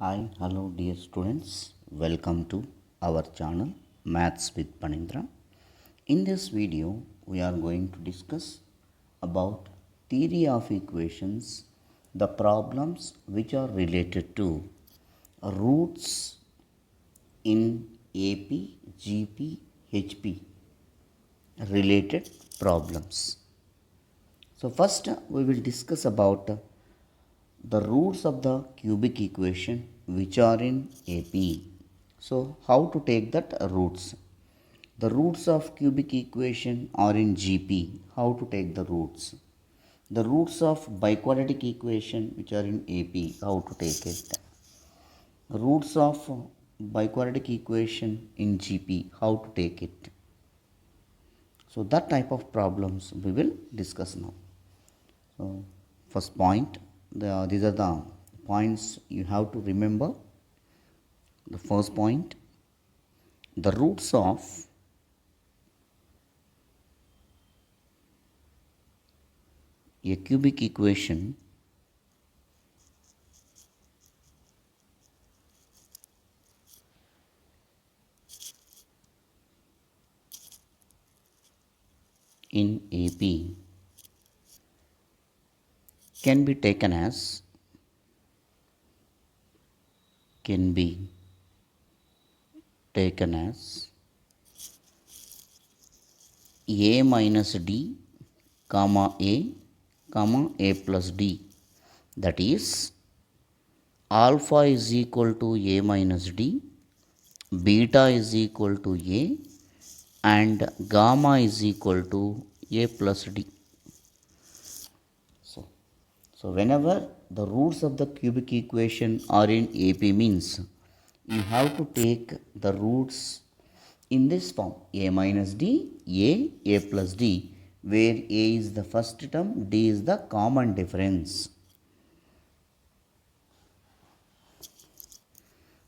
Hi, hello dear students. Welcome to our channel Maths with Panindra. In this video, we are going to discuss about theory of equations, the problems which are related to roots in AP, GP, HP related problems. So first we will discuss about the roots of the cubic equation which are in AP. So how to take that roots? The roots of cubic equation are in GP. How to take the roots? The roots of biquadratic equation which are in AP. How to take it? Roots of biquadratic equation in GP. How to take it? So that type of problems we will discuss now. So first point, these are the points you have to remember. The first point, the roots of a cubic equation in AP can be taken as a minus d comma a plus d, that is alpha is equal to a minus d, beta is equal to a, and gamma is equal to a plus d. So whenever the roots of the cubic equation are in AP means you have to take the roots in this form, a minus d, a plus d, where a is the first term, d is the common difference.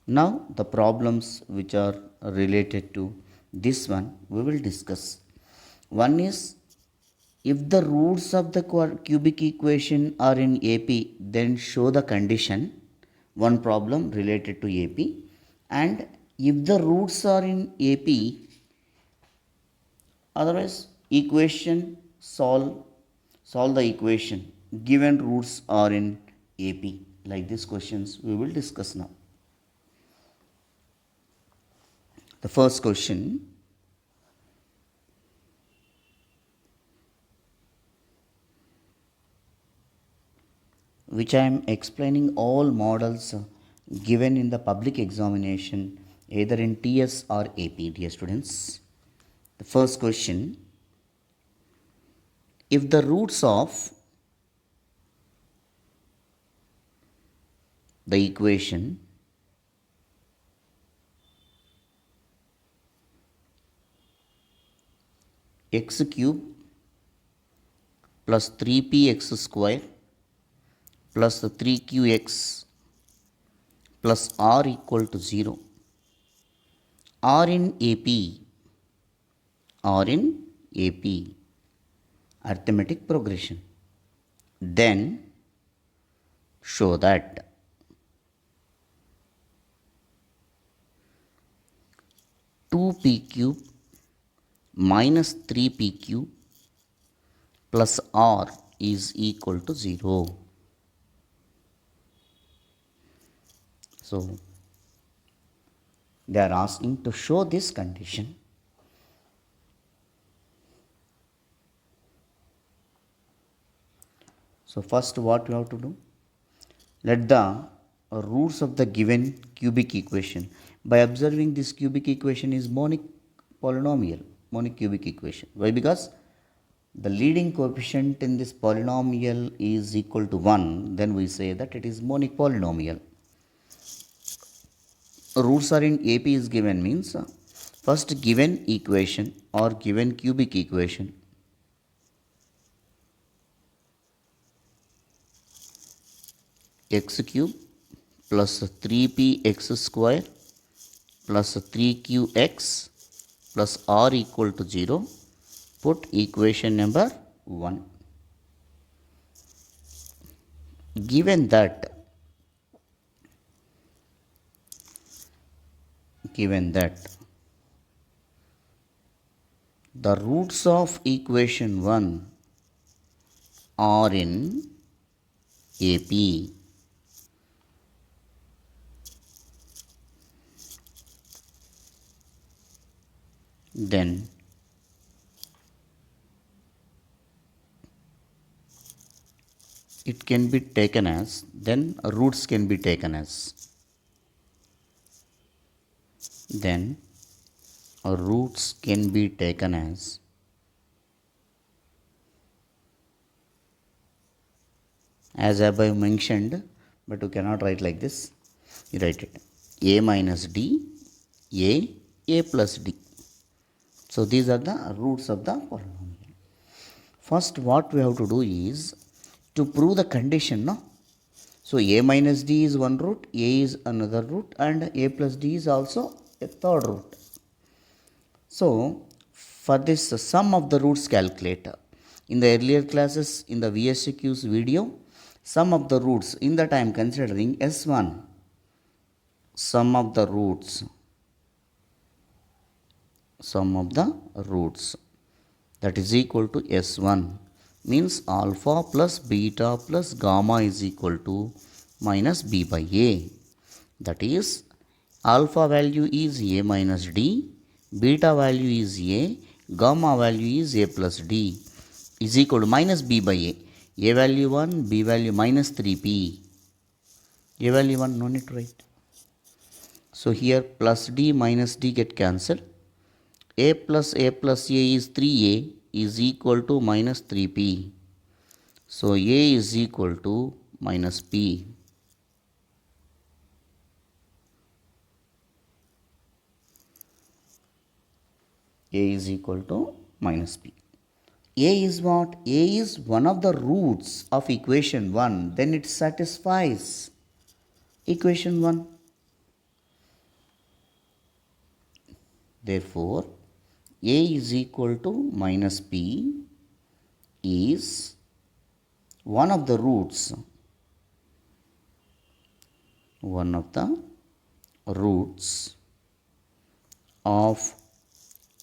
Now the problems which are related to this one we will discuss. One is, if the roots of the cubic equation are in AP, then show the condition. One problem related to AP. And if the roots are in AP, otherwise equation solve the equation given roots are in AP. Like these questions we will discuss now. The first question, which I am explaining all models given in the public examination either in TS or AP, dear students. The first question, if the roots of the equation x cube plus 3px square plus 3qx plus r equal to 0 are in AP, arithmetic progression, then show that 2p cube minus 3p cube plus r is equal to 0. So they are asking to show this condition. So first what you have to do, let the roots of the given cubic equation, by observing this cubic equation is monic cubic equation. Why? Because the leading coefficient in this polynomial is equal to 1, then we say that it is monic polynomial. Roots are in AP is given means first given equation or given cubic equation x cube plus 3px square plus 3qx plus r equal to 0, put equation number 1. Given that given that the roots of equation 1 are in AP, then it can be taken as, then roots can be taken as, then roots can be taken as above mentioned, but you cannot write like this. You write it a minus d, a plus d. So these are the roots of the polynomial. First, what we have to do is to prove the condition, no? So a minus d is one root, a is another root, and a plus d is also a third root. So for this sum of the roots calculator, in the earlier classes in the VSQ's video, sum of the roots, in that I am considering S1, sum of the roots, that is equal to S1, means alpha plus beta plus gamma is equal to minus b by a. That is, alpha value is a minus d, beta value is a, gamma value is a plus d, is equal to minus b by a. A value 1, b value minus 3p. A value 1, no need to write. So here plus d minus d get cancelled. A plus a is 3a is equal to minus 3p. So a is equal to minus p. A is equal to minus p. A is what? A is one of the roots of equation 1. Then it satisfies equation 1. Therefore, A is equal to minus p is one of the roots of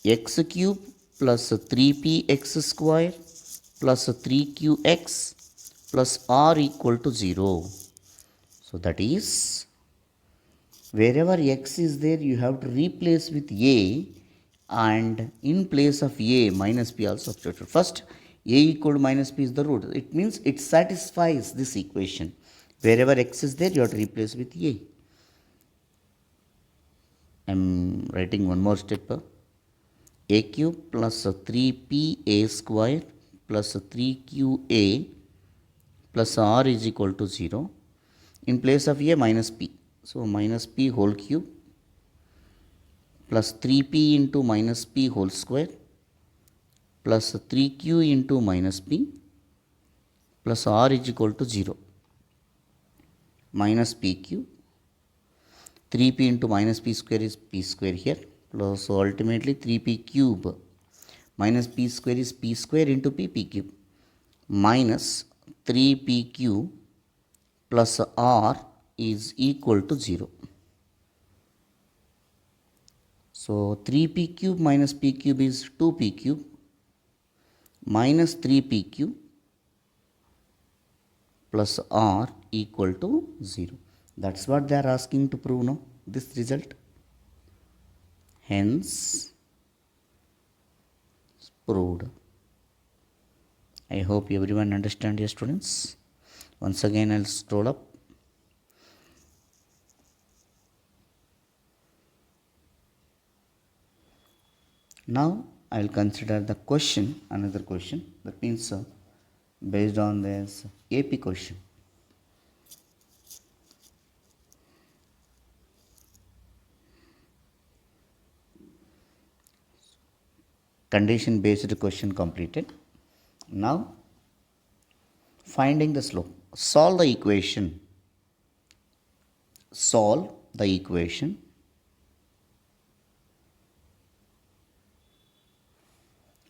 x cube plus 3px square plus 3qx plus r equal to 0. So that is, wherever x is there, you have to replace with a, and in place of a, minus p also substitute. First, a equal to minus p is the root. It means it satisfies this equation. Wherever x is there, you have to replace with a. I am writing one more step. A cube plus 3pa square plus 3qa plus r is equal to 0. In place of a, minus p. So minus p whole cube plus 3p into minus p whole square plus 3q into minus p plus r is equal to 0. Minus p cube. 3p into minus p square is p square here. Plus, so ultimately 3p cube minus p square is p square into p cube minus 3p cube plus r is equal to 0. So 3p cube minus p cube is 2p cube minus 3p cube plus r equal to 0. That's what they are asking to prove, no? This result. Hence, proved. I hope everyone understand, dear students. Once again, I'll scroll up. Now, I'll consider the question, another question. That means based on this AP question. Condition based question completed. Now, finding the slope. Solve the equation.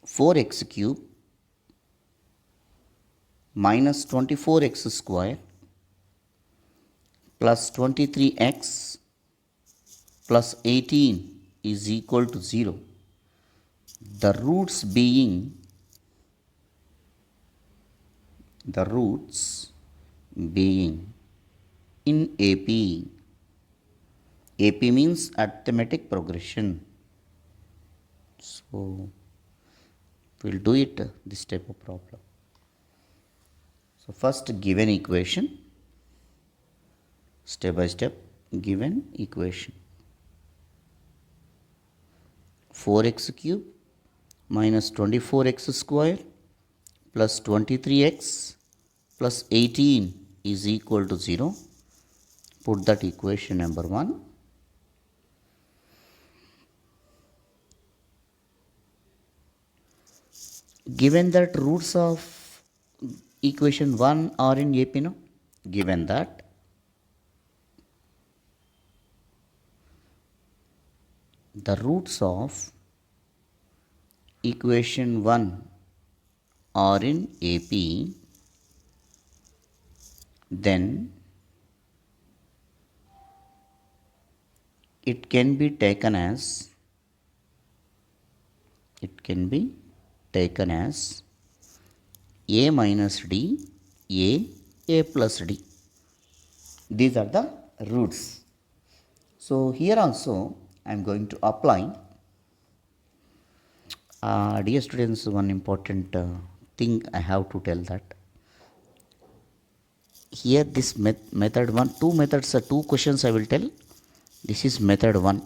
4x cube minus 24x square plus 23x plus 18 is equal to 0. The roots being in AP. AP means arithmetic progression. So we'll do it this type of problem. So first given equation, step by step given equation. 4x cube minus 24x square plus 23x plus 18 is equal to 0. Put that equation number 1. Given that roots of equation 1 are in AP, no? Given that the roots of equation 1 are in AP, then it can be taken as a minus d, a plus d. These are the roots. So here also I am going to apply, dear students, one important thing I have to tell that. Here this method 1, two methods, two questions I will tell. This is method 1.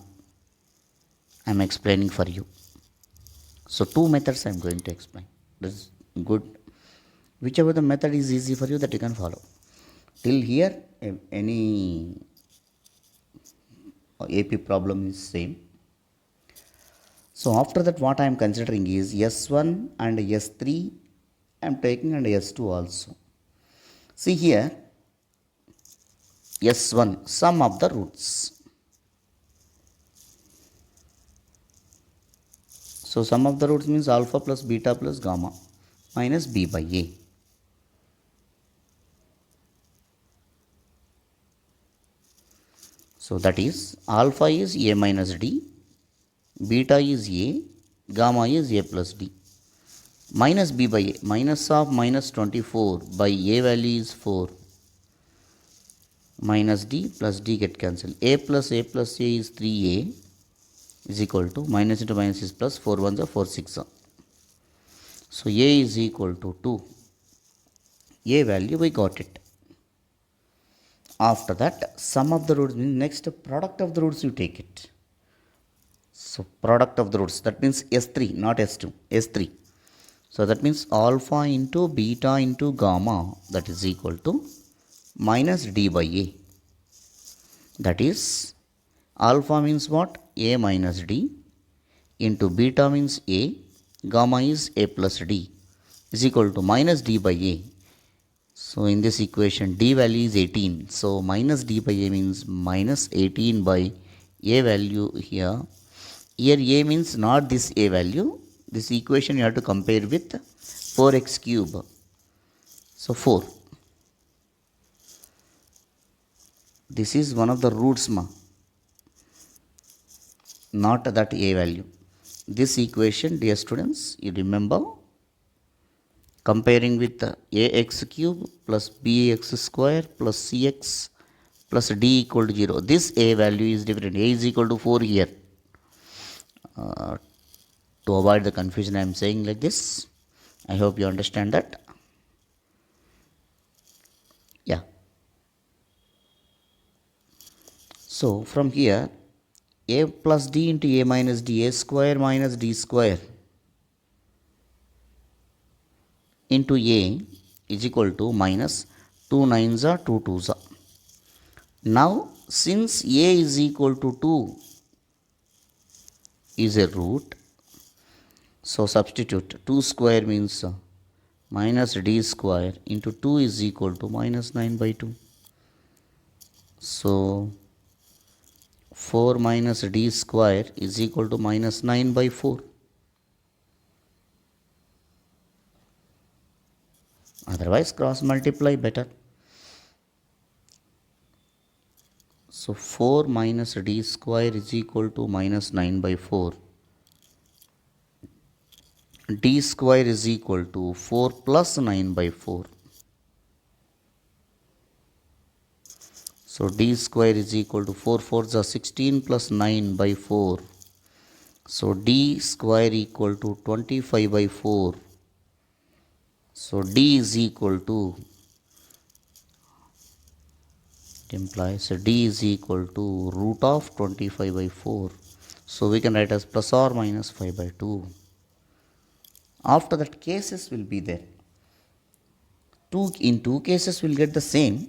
I am explaining for you. So two methods I am going to explain. This is good. Whichever the method is easy for you, that you can follow. Till here, any AP problem is same. So after that, what I am considering is S1 and S3 I am taking, and S2 also. See here, S1, sum of the roots. So sum of the roots means alpha plus beta plus gamma minus b by a. So that is alpha is a minus d, beta is a, gamma is a plus d. Minus b by a, minus of minus 24 by a value is 4. Minus d plus d get cancelled. A plus a is 3a is equal to minus into minus is plus, 4 1s are 4 6. So a is equal to 2. A value we got it. After that, sum of the roots means next product of the roots you take it. So product of the roots, that means S3, not S2, S3. So that means alpha into beta into gamma, that is equal to minus d by a. That is alpha means what? A minus d into beta means a, gamma is a plus d is equal to minus d by a. So in this equation d value is 18. So minus d by a means minus 18 by a value here. Here a means not this a value. This equation you have to compare with 4x cube. So 4. This is one of the roots, not that a value. This equation, dear students, you remember, comparing with ax cube plus bx square plus cx plus d equal to 0. This a value is different. A is equal to 4 here. To avoid the confusion, I am saying like this. I hope you understand that. Yeah. So from here, a plus d into a minus d, a square minus d square into a is equal to minus 2 9s are 2 2s are. Now since a is equal to 2 is a root, so substitute 2 square means minus d square into 2 is equal to minus 9 by 2. So 4 minus d square is equal to minus 9 by 4. Otherwise cross multiply better. So 4 minus d square is equal to minus 9 by 4. D square is equal to 4 plus 9 by 4. So d square is equal to 4 4s are 16 plus 9 by 4. So d square equal to 25 by 4. So d is equal to, it implies d is equal to root of 25 by 4. So we can write as plus or minus 5 by 2. After that, cases will be there. In two cases we'll get the same.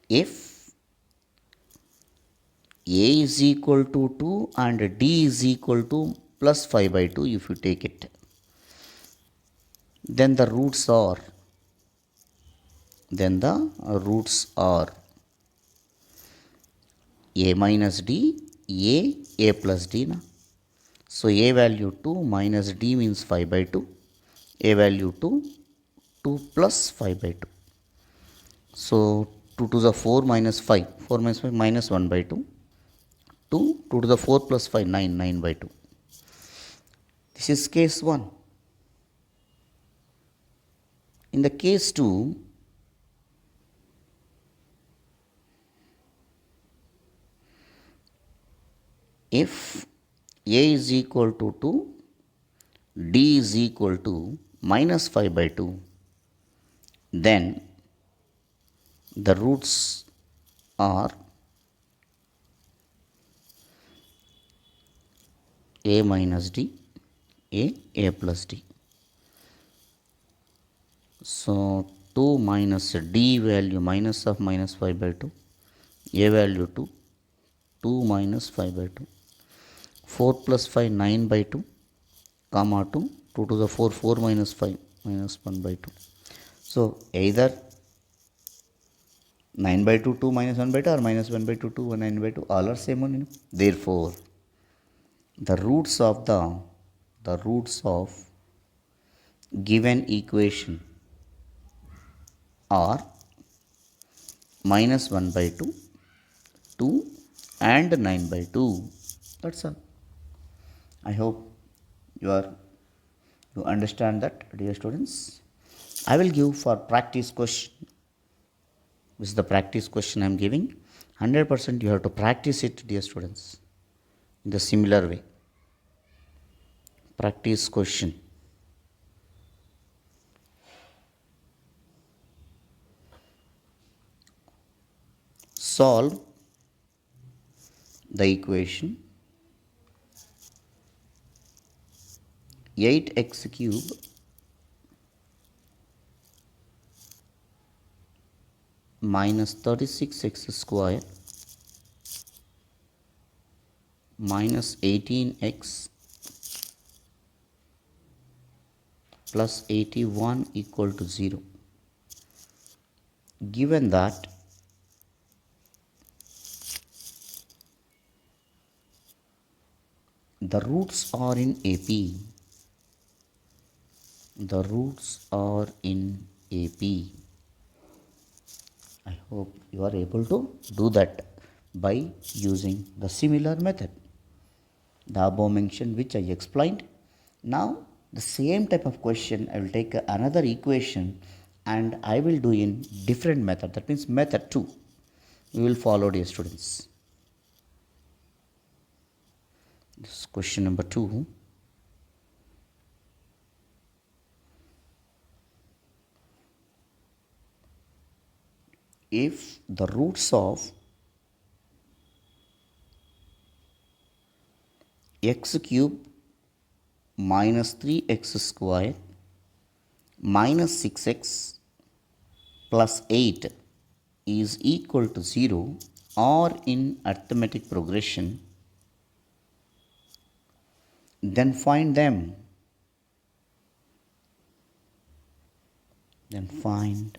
If a is equal to 2 and d is equal to plus 5 by 2, if you take it, then the roots are a minus d, a plus d. So a value 2 minus d means 5 by 2, a value 2, 2 plus 5 by 2. So 2 to the 4 minus 5, 4 minus 5 minus 1 by 2, 2, 2 to the 4 plus 5, 9, 9 by 2. This is case 1. In the case 2, if a is equal to 2, d is equal to minus 5 by 2, then the roots are a minus d, a plus d. So 2 minus d value minus of minus 5 by 2, a value 2, 2 minus 5 by 2. 4 plus 5, 9 by 2, comma 2, 2 to the 4, 4 minus 5, minus 1 by 2. So either 9 by 2, 2 minus 1 by 2, or minus 1 by 2, 2, 9 by 2, all are same only. Therefore, the roots of given equation are minus 1 by 2, 2 and 9 by 2. That's all. I hope you understand that, dear students. I will give for practice question. This is the practice question I am giving. 100% you have to practice it, dear students, in the similar way. Practice question. Solve the equation 8x cube minus 36x square minus 18x plus 81 equal to 0. Given that the roots are in AP, I hope you are able to do that by using the similar method, the above mentioned which I explained. Now the same type of question I will take another equation and I will do in different method, that means method 2 we will follow, dear students. This is question number 2. If the roots of x cube minus 3x square minus 6x plus 8 is equal to 0 or in arithmetic progression, then find them. Then find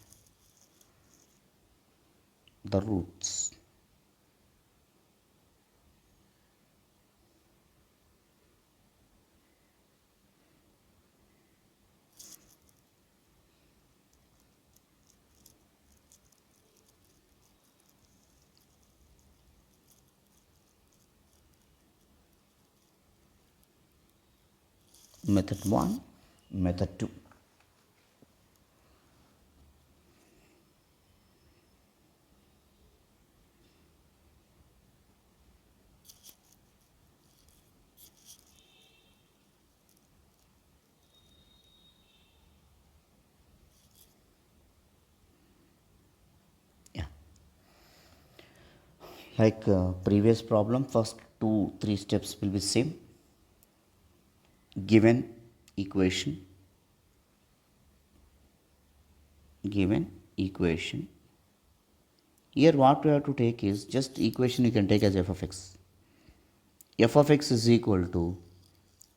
the roots. method 1, method 2. Yeah, like previous problem, first 2 3 steps will be same. Given equation, given equation. Here what we have to take is just equation you can take as f of x. F of x is equal to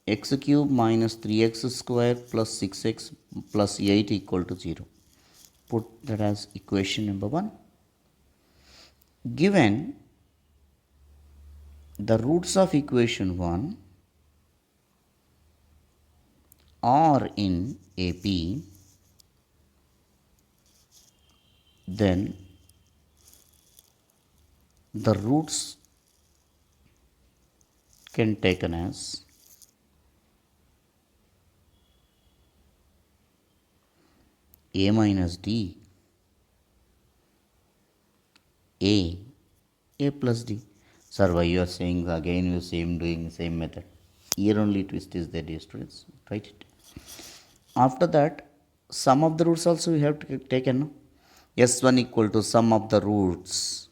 x cube minus 3x square plus 6x plus 8 equal to 0. Put that as equation number 1. Given the roots of equation 1 are in AP, then the roots can taken as a minus d, a plus d. Sir, why you are saying again you same doing same method? Here only twist is there, dear students. Write it. After that, sum of the roots also we have to taken. No? S1 equal to sum of the roots,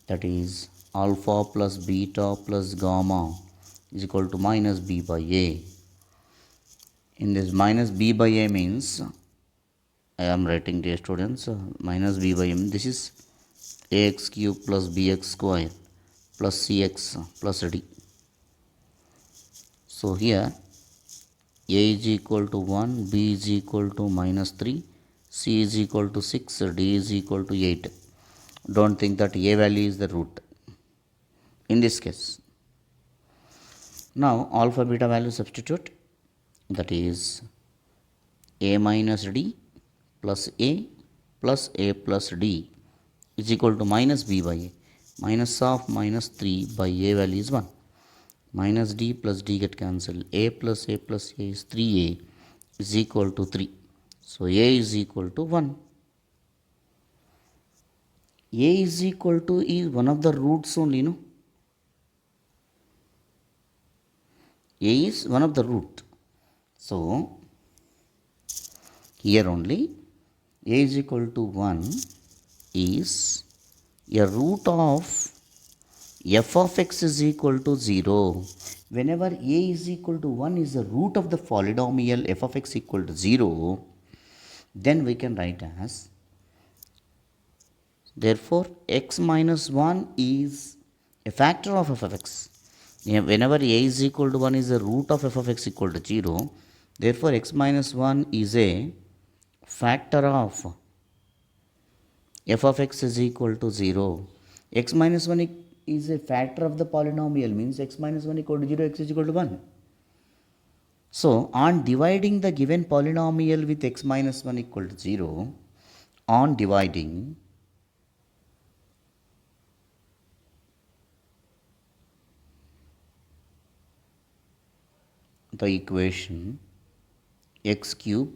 that is alpha plus beta plus gamma is equal to minus b by a. In this minus b by a means, I am writing, dear students, minus b by m. This is ax cube plus bx square plus cx plus d. So here a is equal to 1, b is equal to minus 3, c is equal to 6, d is equal to 8. Don't think that a value is the root in this case. Now alpha beta value substitute, that is a minus d plus a plus d is equal to minus b by a. Minus of minus 3 by a value is 1. Minus d plus d get cancelled. A plus a is 3a is equal to 3. So a is equal to 1. A is equal to is one of the roots only, no? A is one of the root. So here only a is equal to 1 is a root of f of x is equal to 0. Whenever a is equal to 1 is the root of the polynomial f of x equal to 0, then we can write as, therefore x minus 1 is a factor of f of x. Whenever a is equal to 1 is the root of f of x equal to 0, therefore x minus 1 is a factor of f of x is equal to 0. X minus 1 is a factor of the polynomial, means x minus 1 equal to 0, x is equal to 1. So on dividing the given polynomial with x minus 1 equal to 0, on dividing, the equation x cube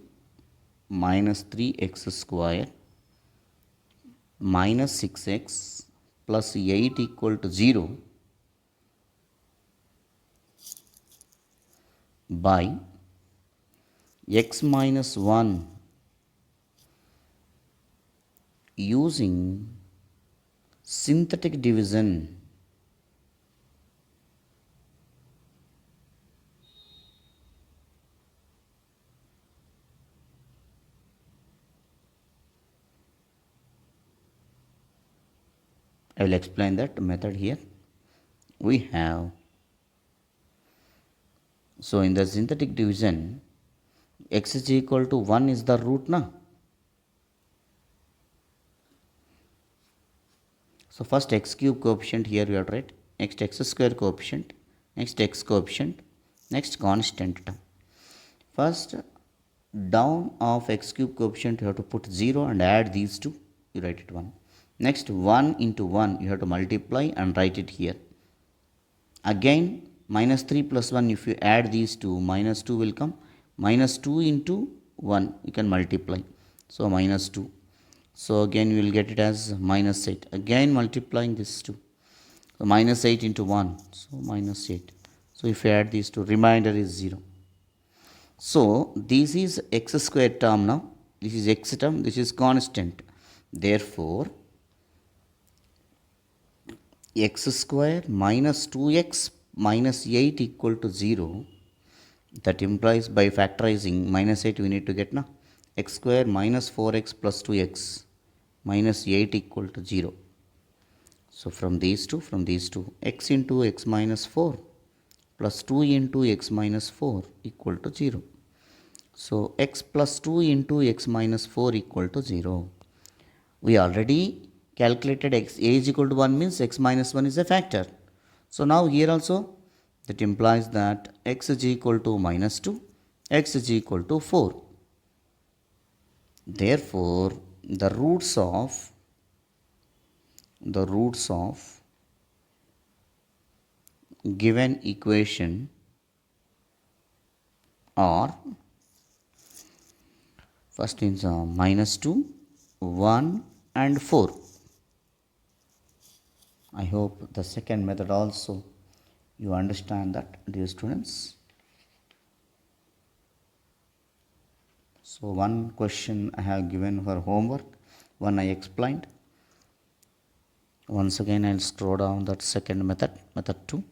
minus 3x square minus 6x plus 8 equal to 0 by x minus 1 using synthetic division I will explain that method here. We have, so in the synthetic division, x is equal to 1 is the root, na? So first x cube coefficient here we have to write, next x square coefficient, next x coefficient, next constant term. First down of x cube coefficient you have to put 0 and add these two, you write it 1. Next 1 into 1 you have to multiply and write it here. Again minus 3 plus 1, if you add these two, minus 2 will come. Minus 2 into 1 you can multiply, so minus 2. So again you will get it as minus 8. Again multiplying this 2, so minus 8 into 1, so minus 8. So if you add these two, remainder is 0. So this is x square term now. This is x term, this is constant. Therefore x square minus 2x minus 8 equal to 0. That implies by factorizing minus 8 we need to get now. X square minus 4x plus 2x minus 8 equal to 0. So from these two, x into x minus 4 plus 2 into x minus 4 equal to 0. So x plus 2 into x minus 4 equal to 0. We already calculated x a is equal to 1 means x minus 1 is a factor. So now here also that implies that x is equal to minus 2, x is equal to 4. Therefore the roots of given equation are, first is minus 2, 1 and 4. I hope the second method also you understand that, dear students. So one question I have given for homework, one I explained. Once again I'll scroll down that second method, method 2.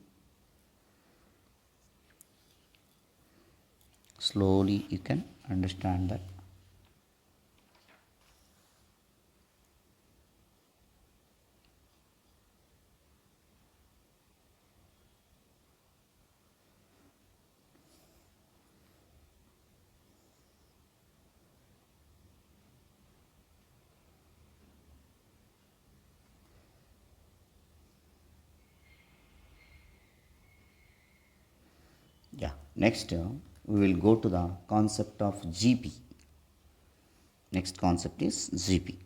Slowly you can understand that. Yeah, next we will go to the concept of GP. Next concept is GP.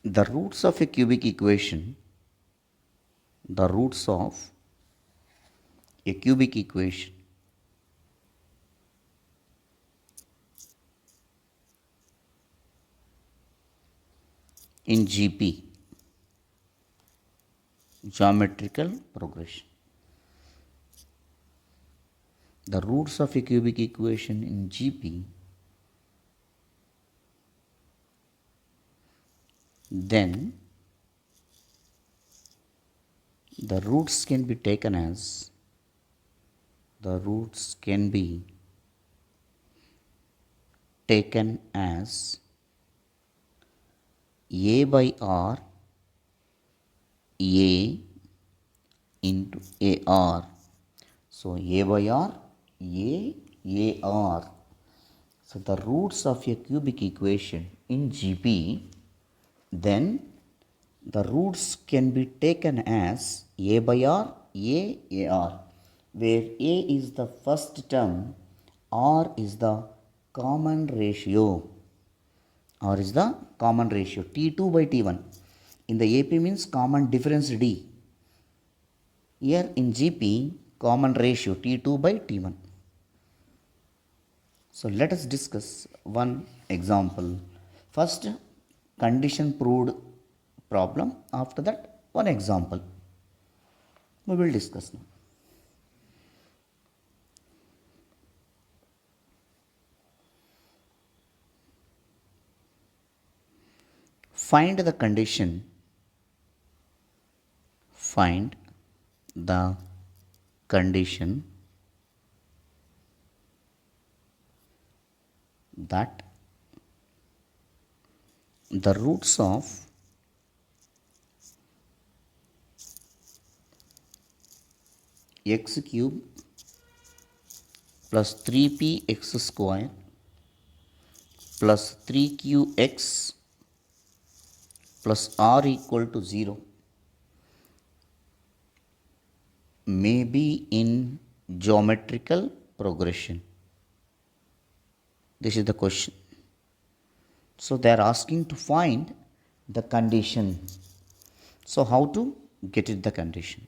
The roots of a cubic equation, the roots of a cubic equation in GP, geometrical progression. The roots of a cubic equation in GP, then the roots can be taken as a by r, a into ar. So a by r, a r. So the roots of a cubic equation in GP, then the roots can be taken as a by r, a r, where a is the first term, r is the common ratio. R is the common ratio, T2 by T1. In the AP means common difference D. Here in GP, common ratio T2 by T1. So let us discuss one example. First, condition proved problem. After that, one example. We will discuss now. Find the condition that the roots of x cube plus 3px square plus 3qx plus r equal to 0 may be in geometrical progression. This is the question. So they are asking to find the condition. So how to get it the condition?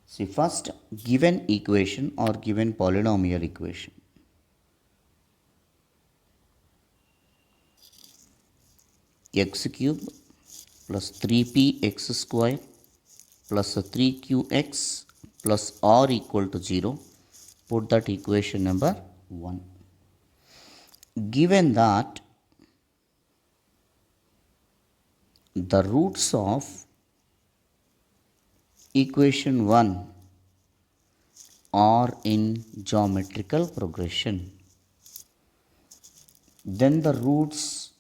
See, first, given equation or given polynomial equation, x cube plus 3p x square plus 3qx plus r equal to 0. Put that equation number 1. Given that the roots of equation 1 are in geometrical progression, then the roots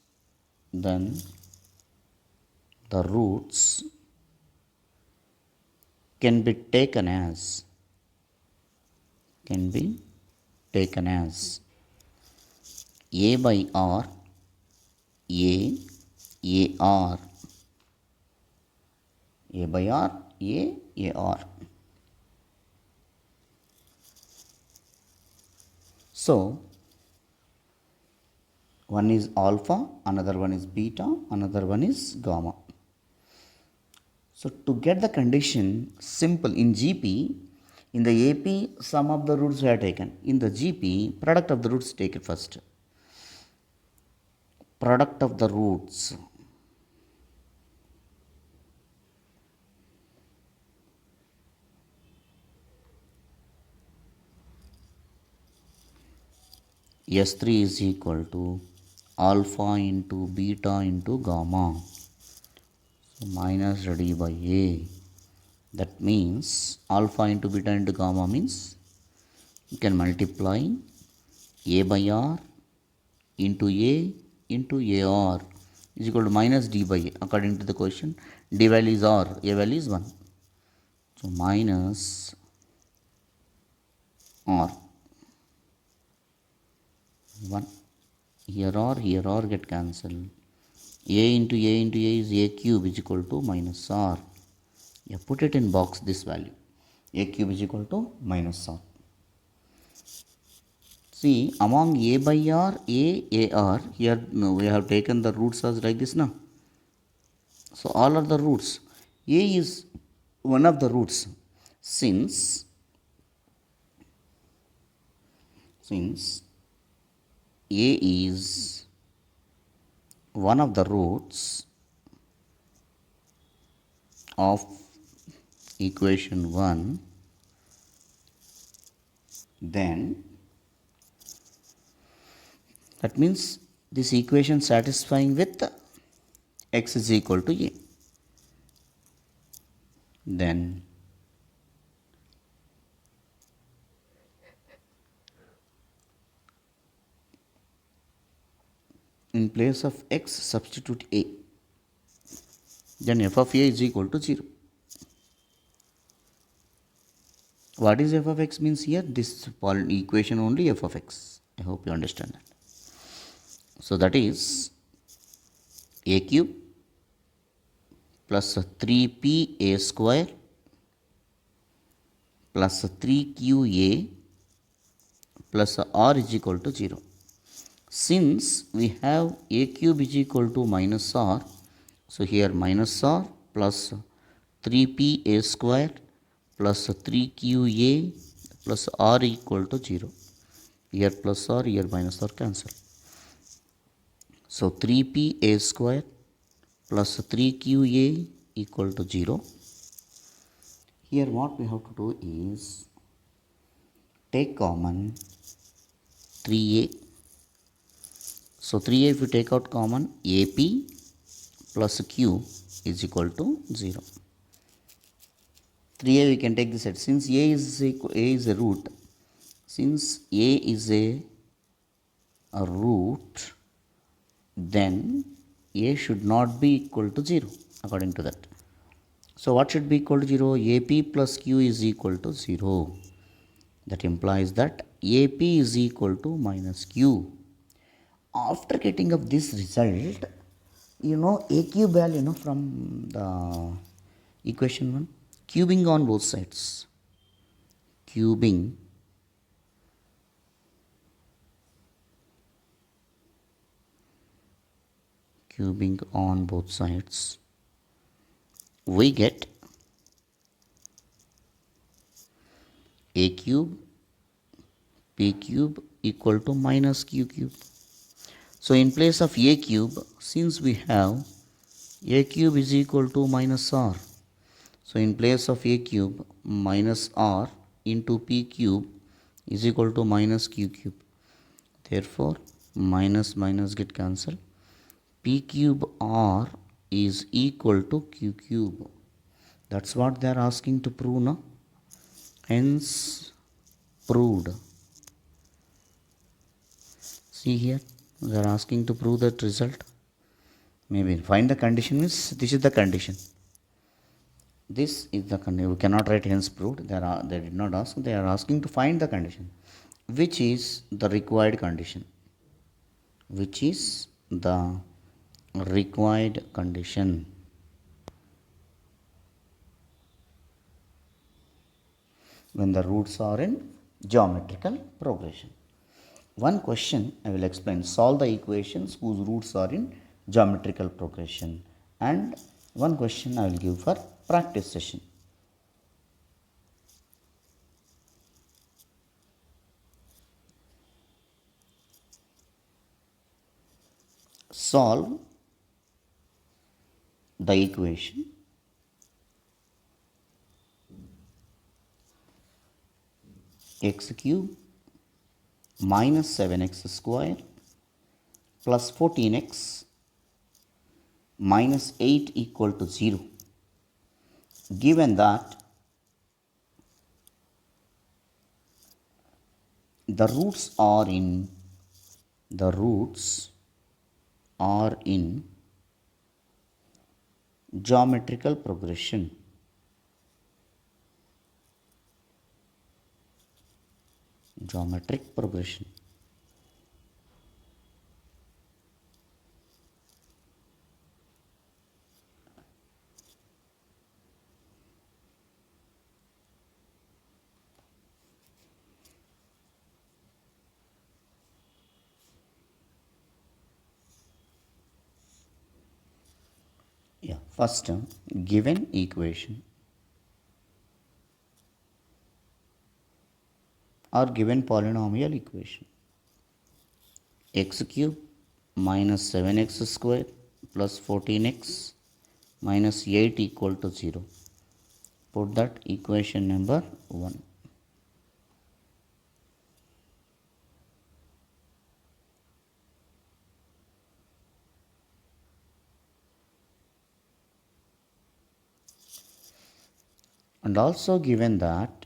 can be taken as a by r, a r, a by r, a r. So one is alpha, another one is beta, another one is gamma. So to get the condition, simple. In GP, in the AP, sum of the roots were taken. In the GP, product of the roots taken first. Product of the roots. S3 is equal to alpha into beta into gamma. So minus d by A. That means alpha into beta into gamma means you can multiply A by R into A into AR is equal to minus d by A. According to the question, d value is R, A value is 1. So minus R 1. Here R get cancelled. A into A into A is A cube is equal to minus R. You put it in box this value. A cube is equal to minus R. See, among A by R, A, AR, here we have taken the roots as like this now. So all are the roots. A is one of the roots. Since A is one of the roots of equation 1, then that means this equation satisfying with x is equal to A. Then in place of x substitute A. Then f of A is equal to 0. What is f of x means here? This equation only f of x. I hope you understand that. So that is A cube plus 3p A square plus 3qa plus r is equal to 0. Since we have A cube is equal to minus r, so here minus r plus 3p A square plus 3qa plus r equal to 0. Here plus r, here minus r cancel. So 3p A square plus 3qa equal to 0. Here what we have to do is take common 3a. So 3a if you take out common, AP plus q is equal to 0. 3a we can take this side. Since a is a root, since a is a root, then a should not be equal to 0 according to that. So what should be equal to 0? AP plus q is equal to 0. That implies that AP is equal to minus q. After getting of this result, a cube value, from the equation 1, cubing on both sides. Cubing cubing on both sides, we get a cube p cube equal to minus q cube. So in place of a cube, since we have a cube is equal to minus r, so in place of a cube, minus r into p cube is equal to minus q cube. Therefore, minus minus get cancelled. P cube r is equal to q cube. That's what they are asking to prove now. Hence, proved. See here, they are asking to prove that result. Maybe find the condition means this is the condition. This is the condition. We cannot write hence proved. They did not ask. They are asking to find the condition. Which is the required condition? Which is the required condition? When the roots are in geometrical progression. One question I will explain. Solve the equations whose roots are in geometrical progression. And one question I will give for practice session. Solve the equation x cube minus 7x square plus 14x minus 8 equal to 0. Given that the roots are in geometrical progression. Geometric progression. Yeah, first given equation or given polynomial equation x cube minus 7x square plus 14x minus 8 equal to 0. Put that equation number 1. And also given that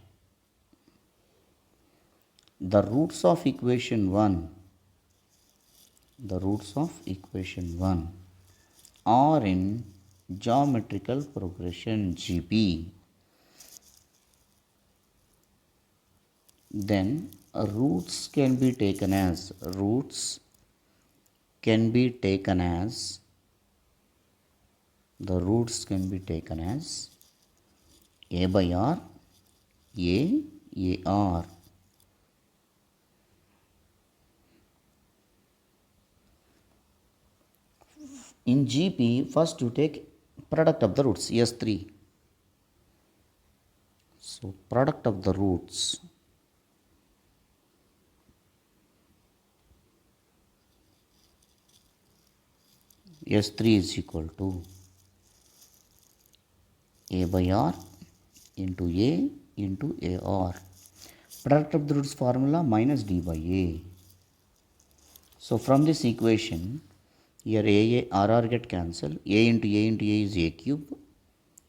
the roots of equation 1 are in geometrical progression G.P. Then roots can be taken as a by r, a r. In GP, first you take product of the roots, S3. So, product of the roots S3 is equal to a by r into a into ar. Product of the roots formula minus d by a. So, from this equation, here a r get cancelled. A into a into a is a cube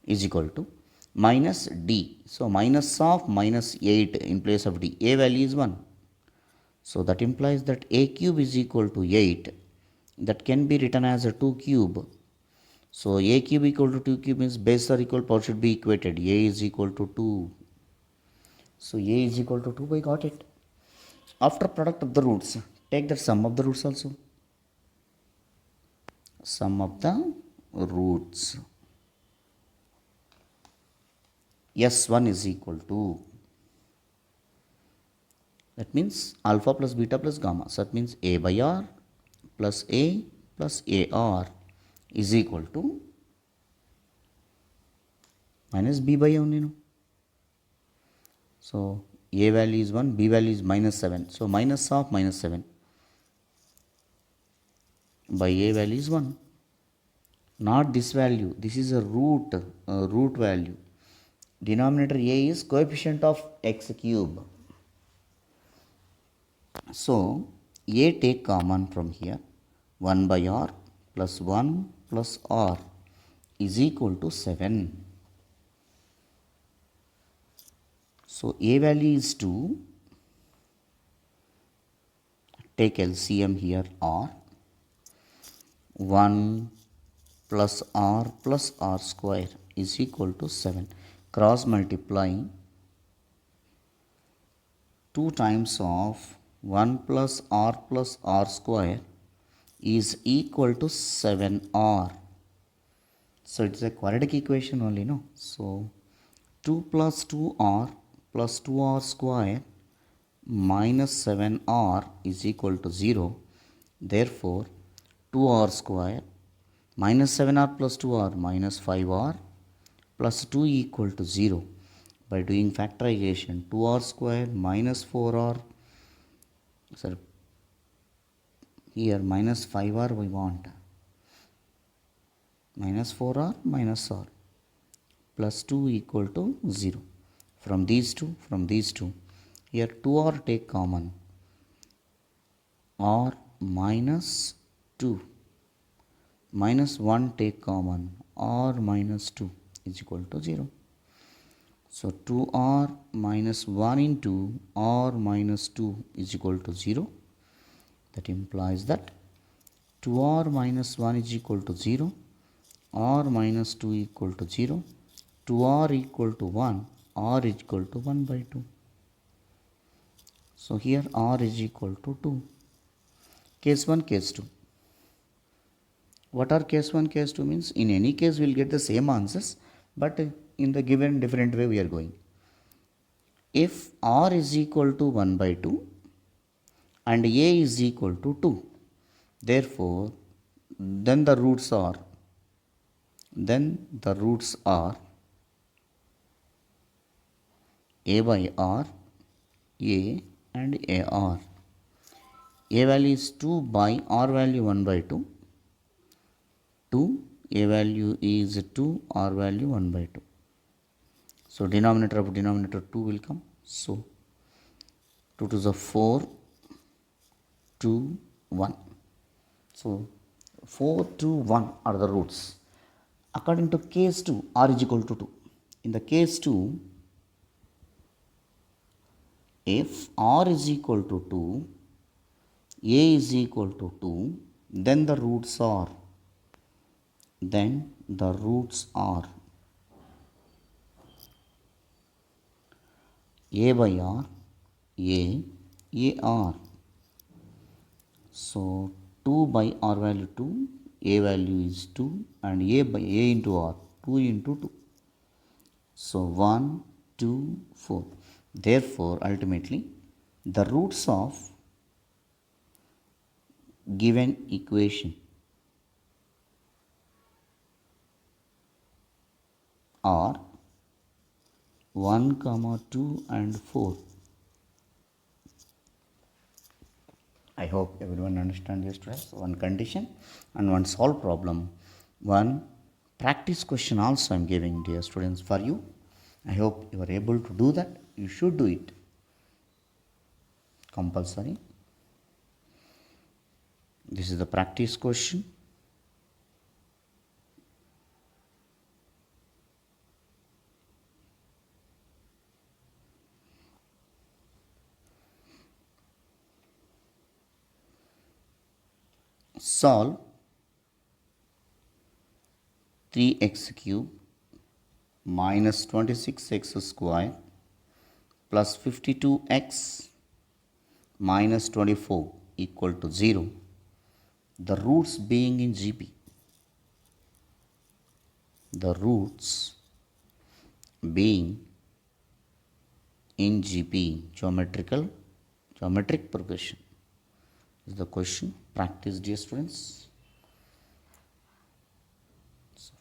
is equal to minus d. So, minus of minus 8 in place of d. A value is 1. So, that implies that a cube is equal to 8. That can be written as a 2 cube. So, a cube equal to 2 cube means base or equal power should be equated. A is equal to 2. So, a is equal to 2. I got it. After product of the roots, take the sum of the roots also. Sum of the roots. S1 is equal to, that means alpha plus beta plus gamma. So, that means a by r plus a plus ar is equal to minus b by only, no? So a value is 1, b value is minus 7. So minus of minus 7 by a value is 1. Not this value. This is a root value. Denominator a is coefficient of x cube. So a take common from here. 1 by r plus 1 plus r is equal to 7. So a value is 2. Take LCM here, r. 1 plus r square is equal to 7. Cross multiplying 2 times of 1 plus r square is equal to 7r. So it's a quadratic equation only, no? So 2 plus 2r plus 2r square minus 7r is equal to 0. Therefore 2r square minus 7r plus 2r minus 5r plus 2 equal to 0. By doing factorization, 2r square minus 4r, sorry, here minus 5r we want, minus 4r minus r plus 2 equal to 0. From these two, here 2r take common, r minus 2 minus 1 take common, r minus 2 is equal to 0. So 2r minus 1 into r minus 2 is equal to 0. That implies that 2r minus 1 is equal to 0, r minus 2 equal to 0, 2r equal to 1, r is equal to 1 by 2. So here r is equal to 2. Case 1, case 2. What are case 1, case 2 means? In any case we will get the same answers, but in the given different way we are going. If r is equal to 1 by 2 and a is equal to 2, therefore then the roots are a by r, a and ar. A value is 2 by r value 1 by 2. 2, a value is 2, r value 1 by 2. So denominator of denominator 2 will come. So 2 to the 4, 2, 1. So 4, 2, 1 are the roots. According to case 2, r is equal to 2. In the case 2, if r is equal to 2, a is equal to 2, then the roots are a by r, a r. So 2 by r value 2, a value is 2, and a by a into r, 2 into 2. So 1, 2, 4. Therefore ultimately the roots of given equation are 1, 2 and 4. I hope everyone understands this stress. One condition and one solved problem. One practice question also I am giving, dear students, for you. I hope you are able to do that. You should do it compulsory. This is the practice question. Solve 3x cube minus 26x square plus 52x minus 24 equal to 0. The roots being in GP. The roots being in GP, geometric progression is the question. Practice, dear students.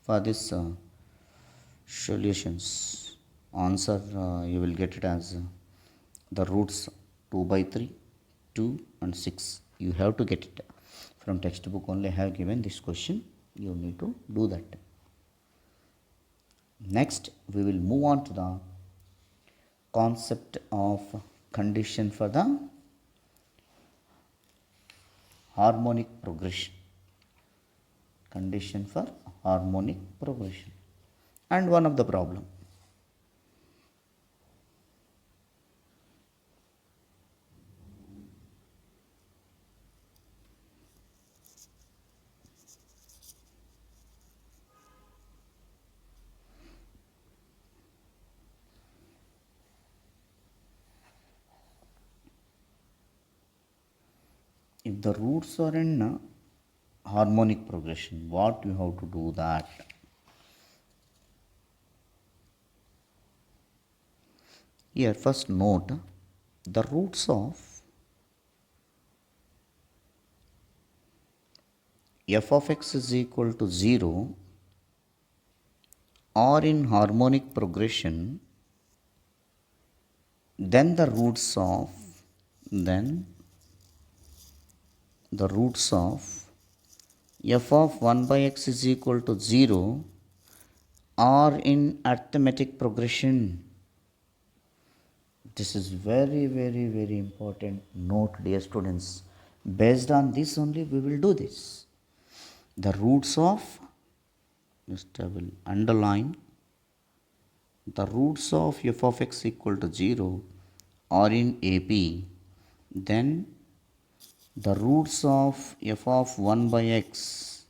For this solutions answer, you will get it as the roots 2 by 3, 2 and 6. You have to get it from textbook only. I have given this question, you need to do that. Next we will move on to the concept of condition for the harmonic progression. Condition for harmonic progression and one of the problem. If the roots are in harmonic progression, what you have to do that? Here first note the roots of f of x is equal to 0 are in harmonic progression, then the roots of f of 1 by x is equal to 0 are in arithmetic progression. This is very, very, very important note, dear students. Based on this only we will do this. The roots of, just I will underline, the roots of f of x equal to 0 are in AP, then the roots of f of 1 by x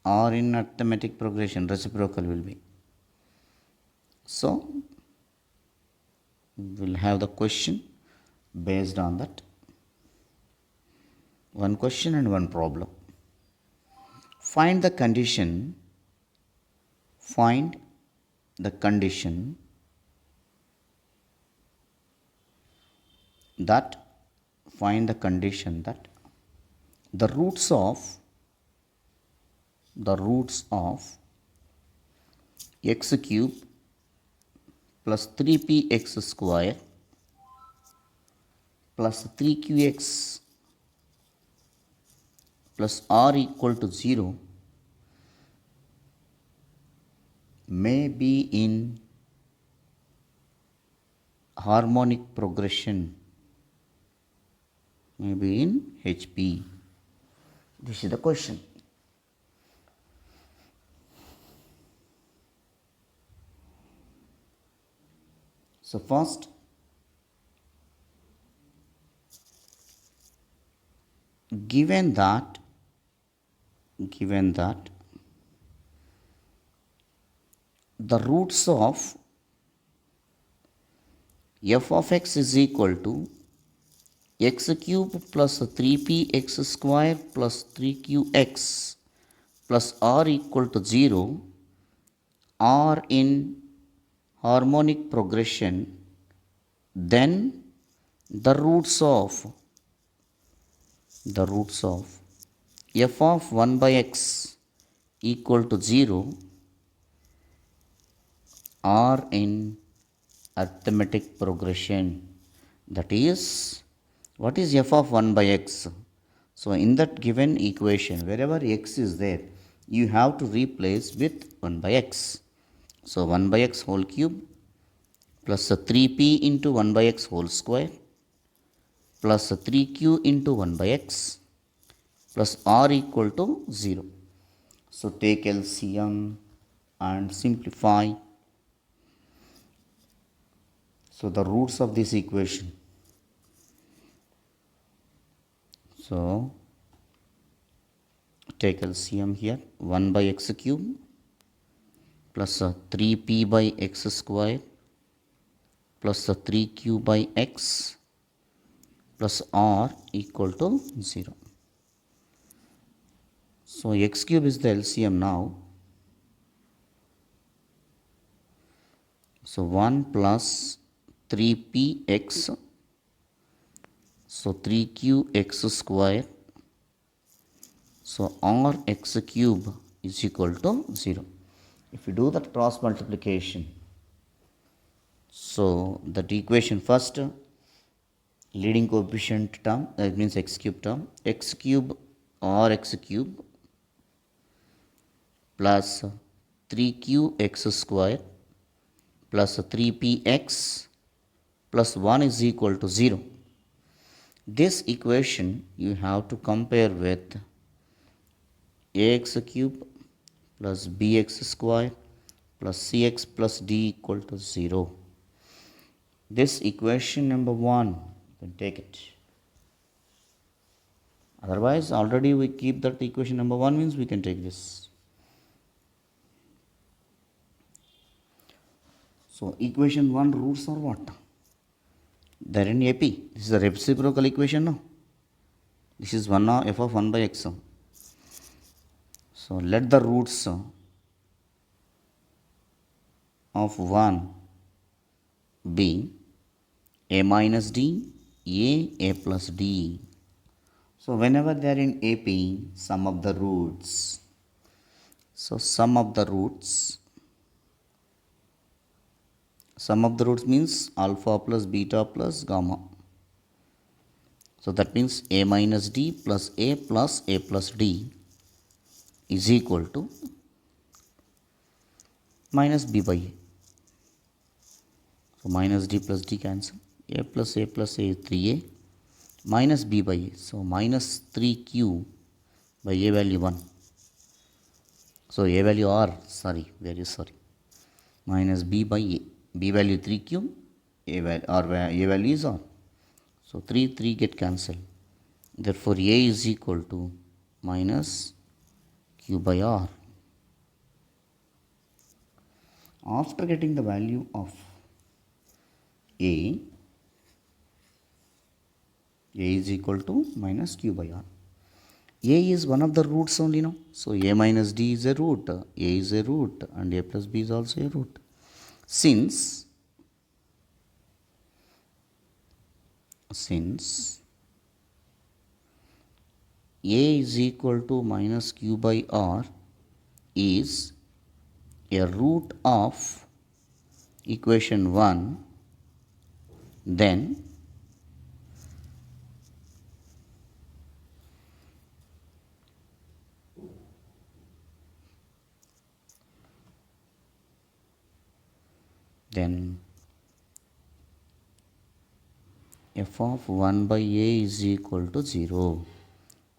are in arithmetic progression, reciprocal will be. So we will have the question based on that. One question and one problem. Find the condition that the roots of x cube plus 3px square plus 3qx plus r equal to 0 may be in harmonic progression, may be in HP. This is the question. So first, given that the roots of f of x is equal to x cube plus 3px square plus 3qx plus r equal to 0 are in harmonic progression, then the roots of f of 1 by x equal to 0 are in arithmetic progression. That is, what is f of 1 by x? So in that given equation, wherever x is there, you have to replace with 1 by x. So 1 by x whole cube plus 3p into 1 by x whole square plus 3q into 1 by x plus r equal to 0. So take LCM and simplify. So the roots of this equation. So take LCM here, 1 by x cube plus 3p by x square plus 3q by x plus r equal to 0. So x cube is the LCM now. So 1 plus 3px, so 3qx square, so r x cube is equal to 0. If you do that cross multiplication, so that equation first leading coefficient term, that means x cube term, x cube or x cube plus 3qx square plus 3px plus 1 is equal to 0. This equation you have to compare with ax cube plus bx square plus cx plus d equal to 0. This equation number 1, you can take it. Otherwise, already we keep that equation number 1 means we can take this. So, equation 1 roots are what? They are in AP. This is a reciprocal equation, no? This is 1 f of 1 by x. So, let the roots of 1 be a minus d, a plus d. So, whenever they are in AP, sum of the roots. So, sum of the roots means alpha plus beta plus gamma. So, that means a minus d plus a plus d is equal to minus b by a. So, minus d plus d cancel. A plus a is 3a minus b by a. So, minus 3q by a value 1. So, a value r, minus b by a. B value 3q, a value is r. So, 3 get cancelled. Therefore, a is equal to minus q by r. After getting the value of a is equal to minus q by r. A is one of the roots only now. So, a minus d is a root, a is a root and a plus b is also a root. Since a is equal to minus q by r is a root of equation 1, then f of 1 by a is equal to 0.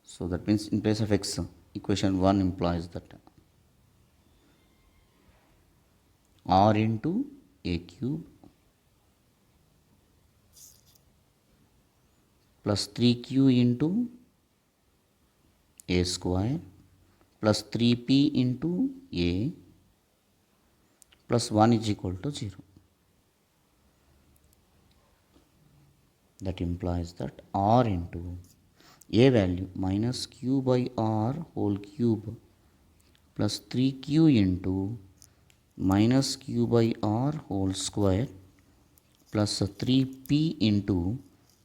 So, that means in place of x, equation 1 implies that r into a cube plus 3q into a square plus 3p into a plus 1 is equal to 0. That implies that r into a value minus q by r whole cube plus 3q into minus q by r whole square plus 3p into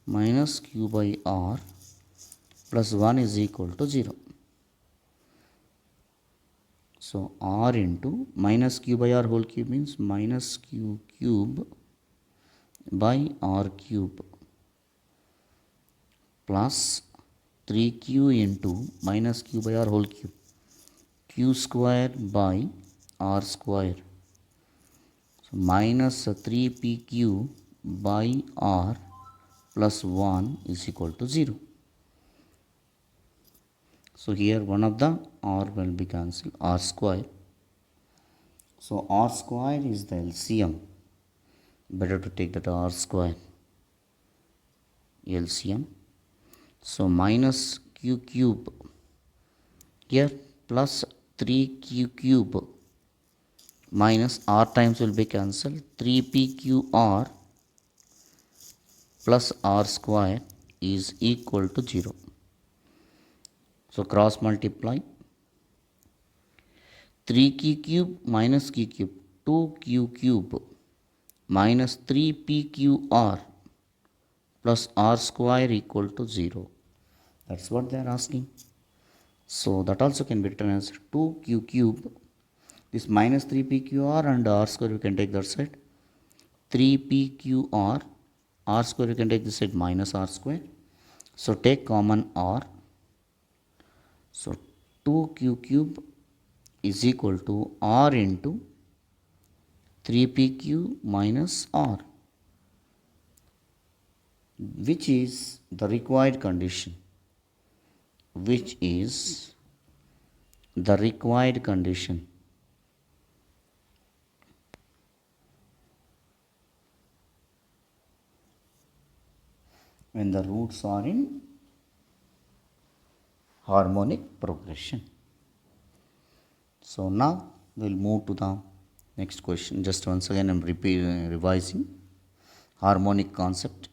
minus q by r plus 1 is equal to 0. So, r into minus q by r whole cube means minus q cube by r cube plus 3q into minus q by r whole cube, q square by r square. So, minus 3pq by r plus 1 is equal to 0. So, here one of the r will be cancelled, r square. So, r square is the LCM. Better to take that r square LCM. So, minus q cube here plus 3q cube minus r times will be cancelled, 3pqr plus r square is equal to 0. So, cross multiply 3q cube minus q cube, 2q cube minus 3pqr plus r square equal to 0. That is what they are asking. So that also can be written as 2q cube. This minus 3pqr and r square we can take that side. 3pqr, r square we can take this side minus r square. So take common r. So 2q cube is equal to r into 3pq minus r, which is the required condition. Which is the required condition. When the roots are in harmonic progression. So now we'll move to the next question. Just once again I'm revising harmonic concept.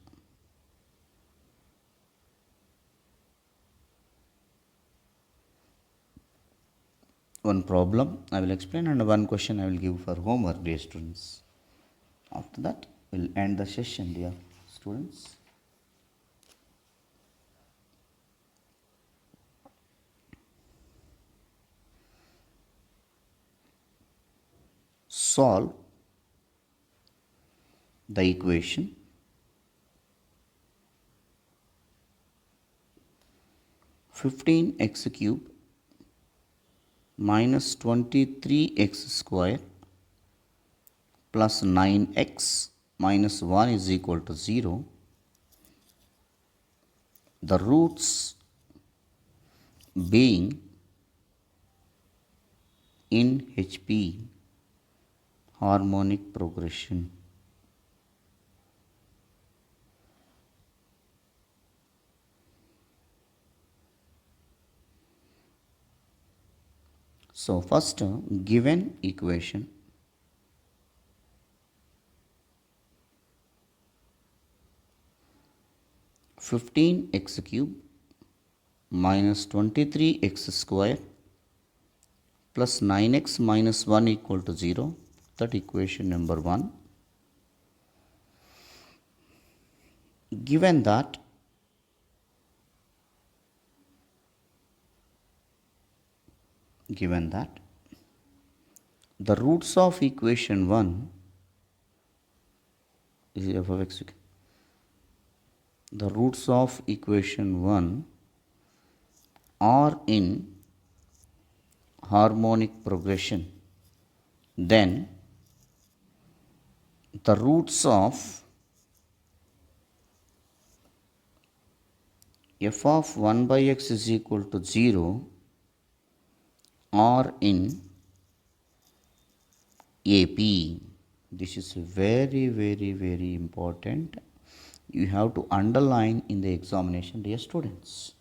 One problem I will explain and one question I will give for homework, dear students. After that we'll end the session, dear students. Solve the equation 15x cube minus 23x square plus 9x minus 1 is equal to 0. The roots being in HP harmonic progression. So first, given equation, fifteen x cube minus 23x square plus 9x minus 1 equal to 0. That equation number 1. Given that the roots of equation 1 is f of x. The roots of equation 1 are in harmonic progression, then the roots of f of 1 by x is equal to 0 are in AP. This is very important. You have to underline in the examination, dear students.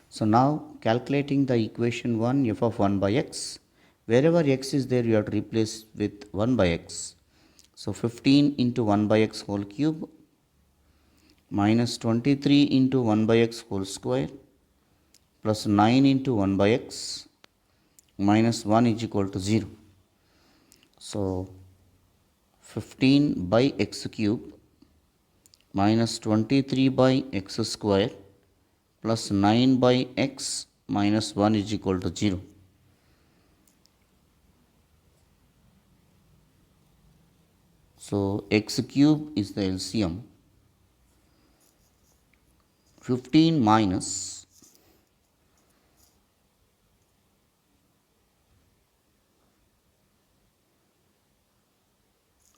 So now calculating the equation 1 f of 1 by x, wherever x is there you have to replace with 1 by x. So 15 into 1 by x whole cube minus 23 into 1 by x whole square plus 9 into 1 by x minus 1 is equal to 0. So 15 by x cube minus 23 by x square plus 9 by x minus 1 is equal to 0. So x cube is the LCM. 15 minus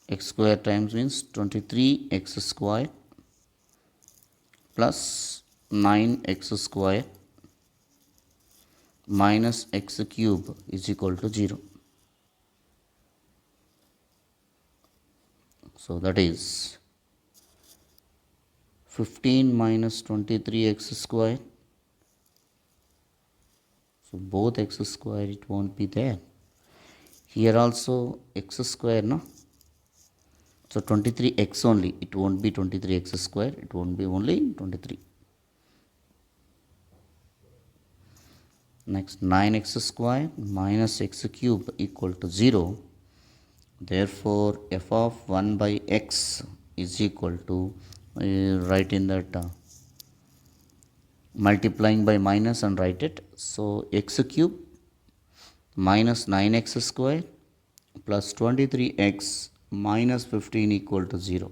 x square times means 23x square plus 9x square minus x cube is equal to 0. So that is 15 minus 23x square. So both x square it won't be there. Here also x square, no? So 23x only, it won't be 23x square, it won't be only 23. Next 9x square minus x cube equal to 0. Therefore f of 1 by x is equal to, write in that multiplying by minus and write it. So x cube minus 9x square plus 23x minus 15 equal to 0.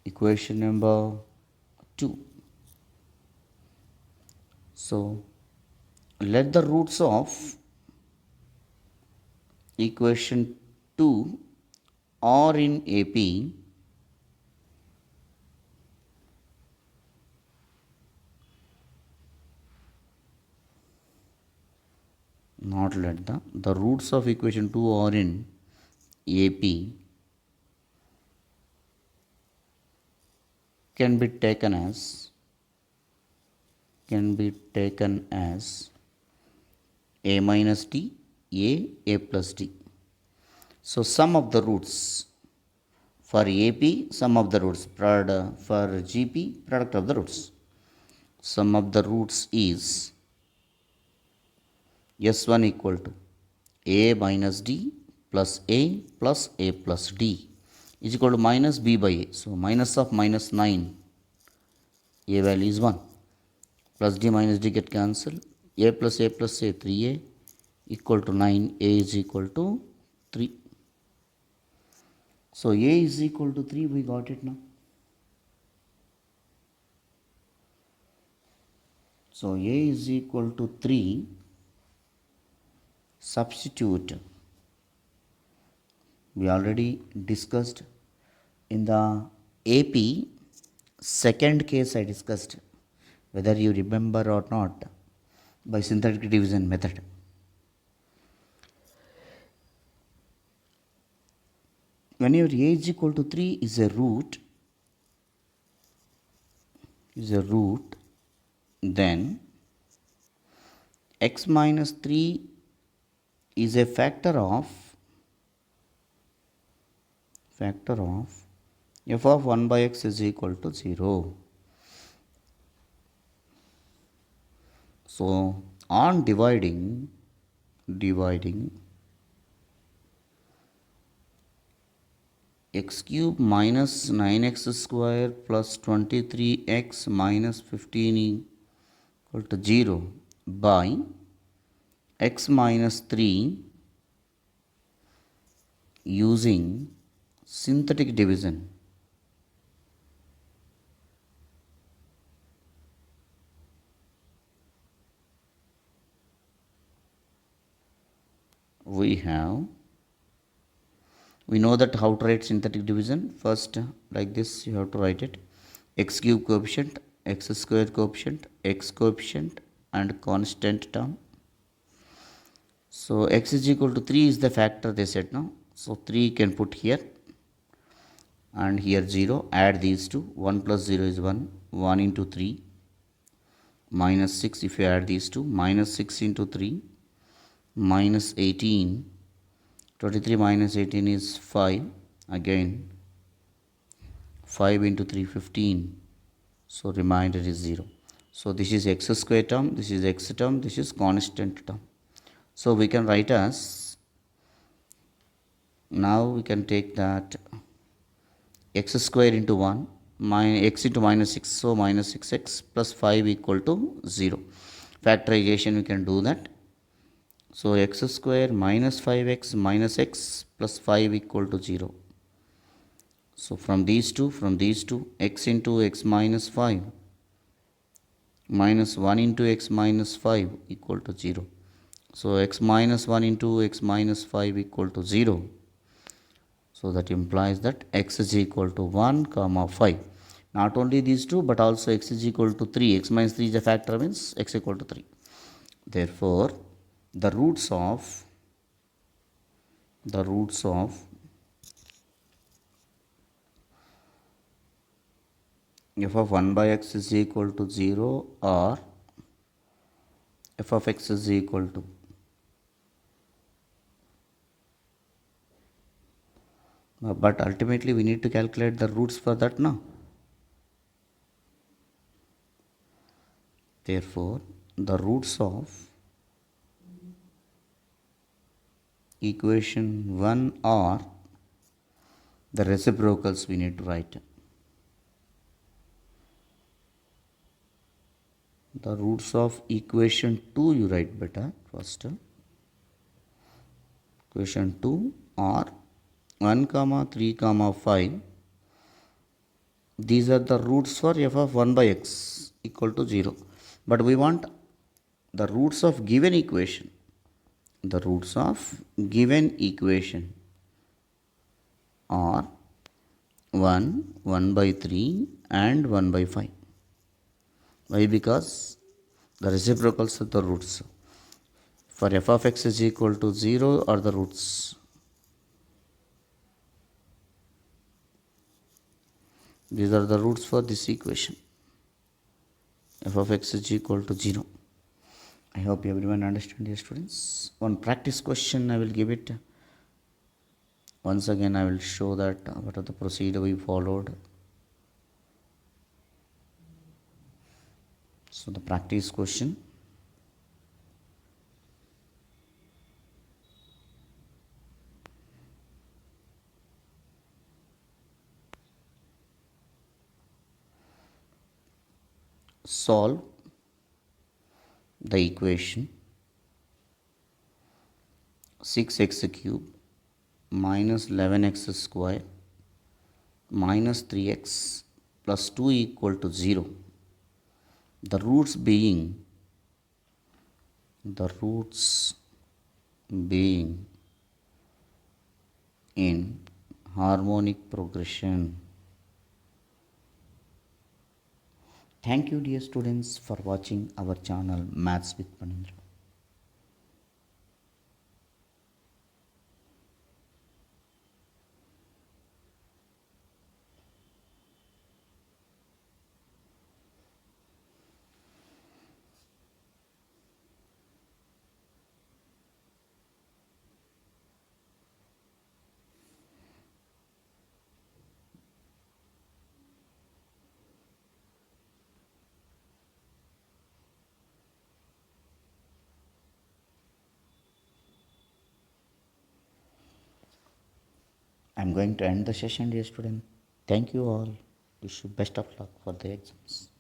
Equation number 2. So let the roots of equation 2 are in AP. Not let the roots of equation 2 are in AP can be taken as a minus d, a plus d. So sum of the roots for AP, sum of the roots, for GP, product of the roots. Sum of the roots is S1 equal to a minus d plus a plus d is equal to minus b by a. So minus of minus 9, a value is 1, plus d minus d get cancelled, a plus a 3a equal to 9, a is equal to 3. So a is equal to 3, we got it now. So a is equal to 3, substitute. We already discussed in the AP second case I discussed, whether you remember or not, by synthetic division method. When your a is equal to 3 is a root, then x minus 3 is a factor of f of 1 by x is equal to 0. So on dividing x cube minus 9x square plus 23x minus 15 equal to 0 by x minus 3 using synthetic division. We know that how to write synthetic division. First, like this, you have to write it: x cube coefficient, x square coefficient, x coefficient, and constant term. So x is equal to 3 is the factor they said now. So 3 can put here, and here 0. Add these two. 1 plus 0 is 1. 1 into 3 minus 6. If you add these two, minus 6 into 3 minus 18. 23 minus 18 is 5. Again 5 into 3 15. So remainder is 0. So this is x square term, this is x term, this is constant term. So we can write as, now we can take that x square into 1 minus x into minus 6, so minus 6x plus 5 equal to 0. Factorization we can do that. So x square minus 5x minus x plus 5 equal to 0. So from these two, x into x minus 5 minus 1 into x minus 5 equal to 0. So x minus 1 into x minus 5 equal to 0. So that implies that x is equal to 1 comma 5. Not only these two, but also x is equal to 3. X minus 3 is a factor, means x equal to 3. Therefore, the roots of f of 1 by x is equal to 0 or f of x is equal to, but ultimately we need to calculate the roots for that now. Therefore, the roots of equation 1 are the reciprocals we need to write. The roots of equation 2 you write beta first. Equation 2 are 1 comma 3 comma 5. These are the roots for f of 1 by x equal to 0. But we want the roots of given equation. The roots of given equation are 1, 1 by 3 and 1 by 5. Why? Because the reciprocals of the roots. For f of x is equal to 0 are the roots. These are the roots for this equation. F of x is equal to 0. I hope everyone understand, dear students. One practice question I will give it. Once again I will show that what are the procedure we followed. So the practice question. Solve the equation 6x cube minus 11x square minus 3x plus 2 equal to 0. The roots being in harmonic progression. Thank you, dear students, for watching our channel Maths with Panindra. I'm going to end the session, dear student. Thank you all. Wish you best of luck for the exams.